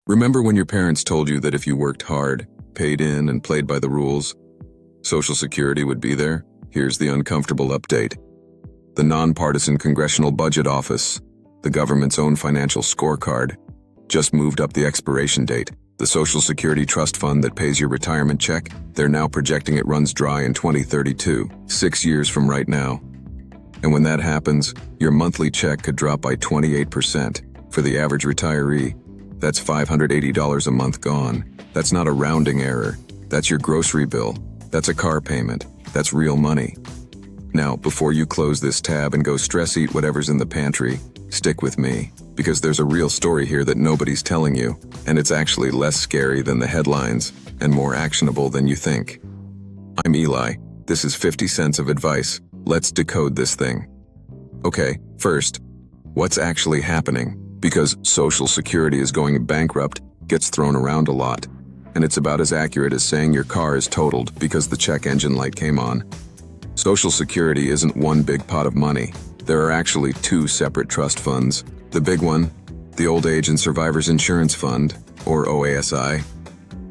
Remember when your parents told you that if you worked hard, paid in, and played by the rules, Social Security would be there? Here's the uncomfortable update. The nonpartisan Congressional Budget Office, the government's own financial scorecard, just moved up the expiration date. The Social Security Trust Fund that pays your retirement check, they're now projecting it runs dry in 2032, 6 years from right now. And when that happens, your monthly check could drop by 28%. For the average retiree, that's $580 a month gone. That's not a rounding error. That's your grocery bill. That's a car payment. That's real money. Now, before you close this tab and go stress eat whatever's in the pantry, stick with me, because there's a real story here that nobody's telling you, and it's actually less scary than the headlines and more actionable than you think. I'm Eli. This is 50 cents of advice. Let's decode this thing. Okay, first, what's actually happening? Because Social Security is going bankrupt gets thrown around a lot, and it's about as accurate as saying your car is totaled because the check engine light came on. Social Security isn't one big pot of money. There are actually two separate trust funds. The big one, the Old Age and Survivors Insurance Fund, or OASI,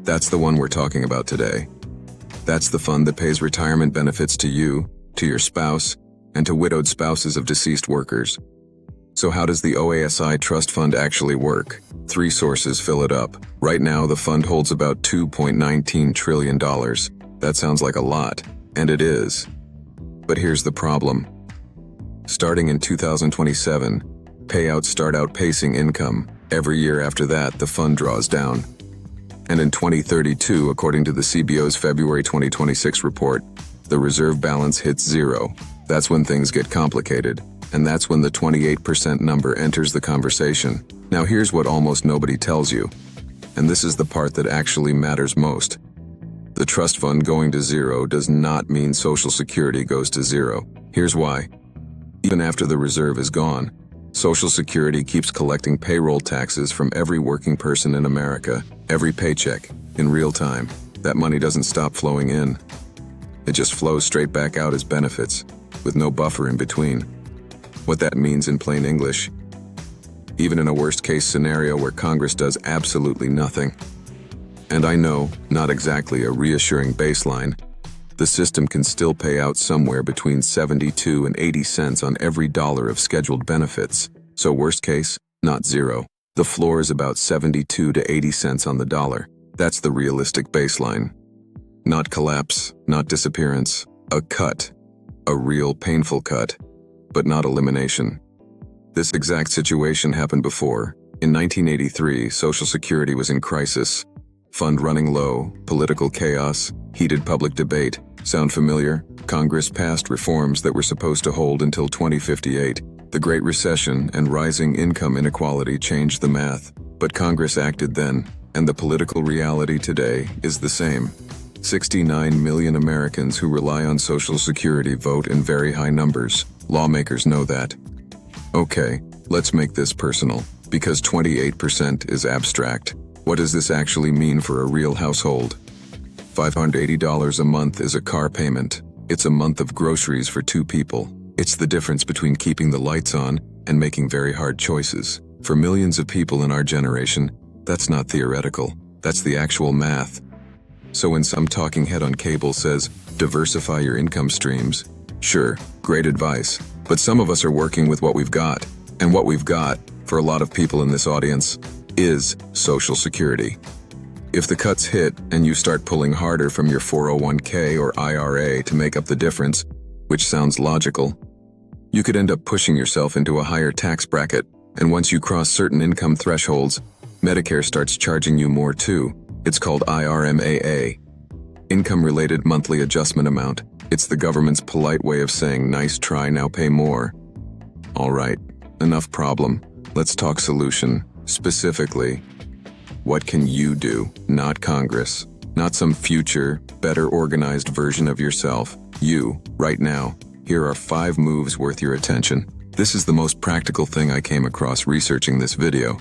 that's the one we're talking about today. That's the fund that pays retirement benefits to you, to your spouse, and to widowed spouses of deceased workers. So how does the OASI Trust Fund actually work? 3 sources fill it up. Right now, the fund holds about $2.19 trillion. That sounds like a lot, and it is. But here's the problem. Starting in 2027, payouts start outpacing income. Every year after that, the fund draws down. And in 2032, according to the CBO's February 2026 report, the reserve balance hits zero. That's when things get complicated, and that's when the 28% number enters the conversation. Now here's what almost nobody tells you, and this is the part that actually matters most. The trust fund going to zero does not mean Social Security goes to zero. Here's why. Even after the reserve is gone, Social Security keeps collecting payroll taxes from every working person in America, every paycheck, in real time. That money doesn't stop flowing in. It just flows straight back out as benefits, with no buffer in between. What that means in plain English, even in a worst-case scenario where Congress does absolutely nothing. And I know, not exactly a reassuring baseline, the system can still pay out somewhere between 72 and 80 cents on every dollar of scheduled benefits. So worst case, not zero. The floor is about 72 to 80 cents on the dollar. That's the realistic baseline. Not collapse, not disappearance, a cut. A real painful cut, but not elimination. This exact situation happened before. In 1983, Social Security was in crisis. Fund running low, political chaos, heated public debate. Sound familiar? Congress passed reforms that were supposed to hold until 2058. The Great Recession and rising income inequality changed the math, but Congress acted then, and the political reality today is the same. 69 million Americans who rely on Social Security vote in very high numbers. Lawmakers know that. Okay, let's make this personal, because 28% is abstract. What does this actually mean for a real household? $580 a month is a car payment. It's a month of groceries for 2 people. It's the difference between keeping the lights on and making very hard choices. For millions of people in our generation, that's not theoretical. That's the actual math. So when some talking head on cable says, diversify your income streams, sure, great advice, but some of us are working with what we've got. And what we've got, for a lot of people in this audience, is Social Security. If the cuts hit and you start pulling harder from your 401k or IRA to make up the difference, which sounds logical, you could end up pushing yourself into a higher tax bracket, and once you cross certain income thresholds, Medicare starts charging you more too. It's called IRMAA, Income-Related Monthly Adjustment Amount. It's the government's polite way of saying, nice try, now pay more. All right, enough problem. Let's talk solution. Specifically, what can you do? Not Congress. Not some future, better organized version of yourself. You, right now. Here are 5 moves worth your attention. This is the most practical thing I came across researching this video.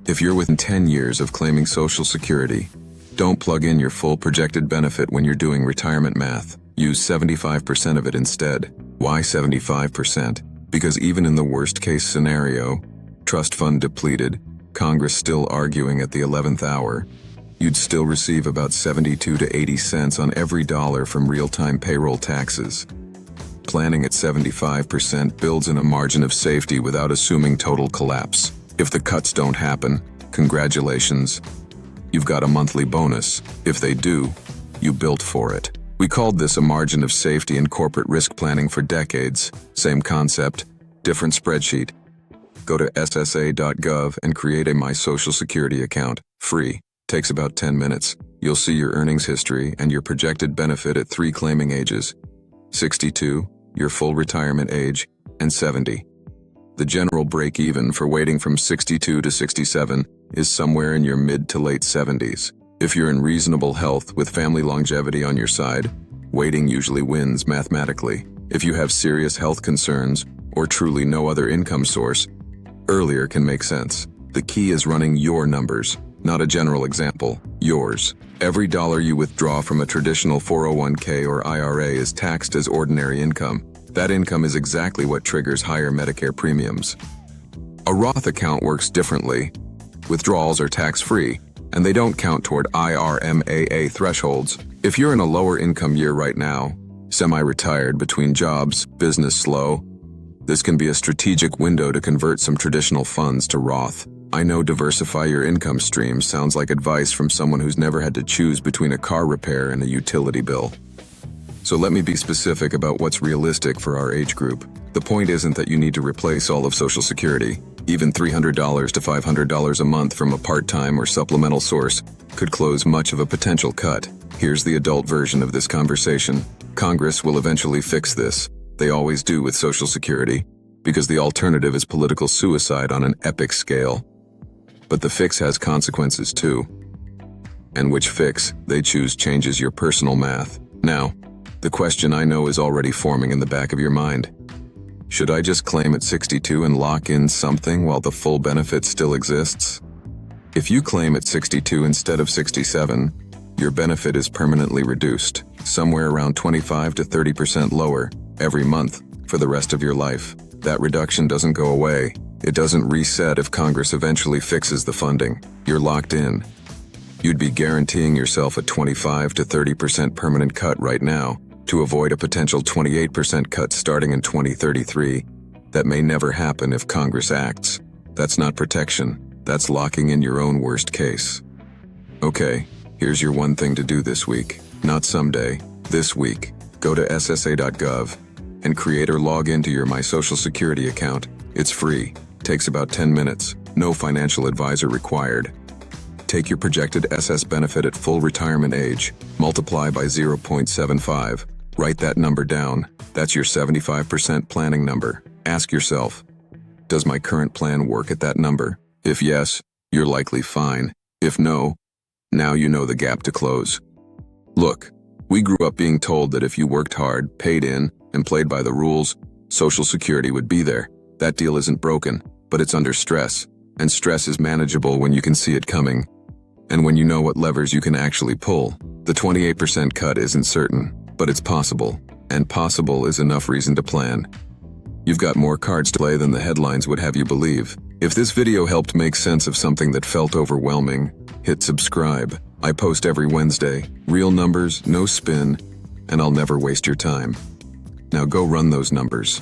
If you're within 10 years of claiming Social Security, don't plug in your full projected benefit when you're doing retirement math. Use 75% of it instead. Why 75%? Because even in the worst case scenario, trust fund depleted, Congress still arguing at the 11th hour, you'd still receive about 72 to 80 cents on every dollar from real-time payroll taxes. Planning at 75% builds in a margin of safety without assuming total collapse. If the cuts don't happen, congratulations. You've got a monthly bonus. If they do, you built for it. We called this a margin of safety in corporate risk planning for decades. Same concept, different spreadsheet. Go to ssa.gov and create a My Social Security account. Free. Takes about 10 minutes. You'll see your earnings history and your projected benefit at 3 claiming ages: 62, your full retirement age, and 70. The general break-even for waiting from 62 to 67 is somewhere in your mid to late 70s. If you're in reasonable health with family longevity on your side, waiting usually wins mathematically. If you have serious health concerns or truly no other income source, earlier can make sense. The key is running your numbers, not a general example, yours. Every dollar you withdraw from a traditional 401k or IRA is taxed as ordinary income. That income is exactly what triggers higher Medicare premiums. A Roth account works differently. Withdrawals are tax-free, and they don't count toward IRMAA thresholds. If you're in a lower income year right now, semi-retired between jobs, business slow, this can be a strategic window to convert some traditional funds to Roth. I know diversify your income stream sounds like advice from someone who's never had to choose between a car repair and a utility bill. So let me be specific about what's realistic for our age group. The point isn't that you need to replace all of Social Security. Even $300 to $500 a month from a part-time or supplemental source could close much of a potential cut. Here's the adult version of this conversation. Congress will eventually fix this. They always do with Social Security, because the alternative is political suicide on an epic scale. But the fix has consequences too. And which fix they choose changes your personal math. Now, the question I know is already forming in the back of your mind. Should I just claim at 62 and lock in something while the full benefit still exists? If you claim at 62 instead of 67, your benefit is permanently reduced, somewhere around 25 to 30% lower every month for the rest of your life. That reduction doesn't go away. It doesn't reset if Congress eventually fixes the funding. You're locked in. You'd be guaranteeing yourself a 25 to 30% permanent cut right now to avoid a potential 28% cut starting in 2033. That may never happen if Congress acts. That's not protection. That's locking in your own worst case. Okay, here's your one thing to do this week. Not someday, this week. Go to ssa.gov and create or log into your My Social Security account. It's free. Takes about 10 minutes. No financial advisor required. Take your projected SS benefit at full retirement age, multiply by 0.75. Write that number down. That's your 75% planning number. Ask yourself, does my current plan work at that number? If yes, you're likely fine. If no, now you know the gap to close. Look, we grew up being told that if you worked hard, paid in, and played by the rules, Social Security would be there. That deal isn't broken, but it's under stress. And stress is manageable when you can see it coming. And when you know what levers you can actually pull. The 28% cut isn't certain, but it's possible. And possible is enough reason to plan. You've got more cards to play than the headlines would have you believe. If this video helped make sense of something that felt overwhelming, hit subscribe. I post every Wednesday. Real numbers, no spin, and I'll never waste your time. Now go run those numbers.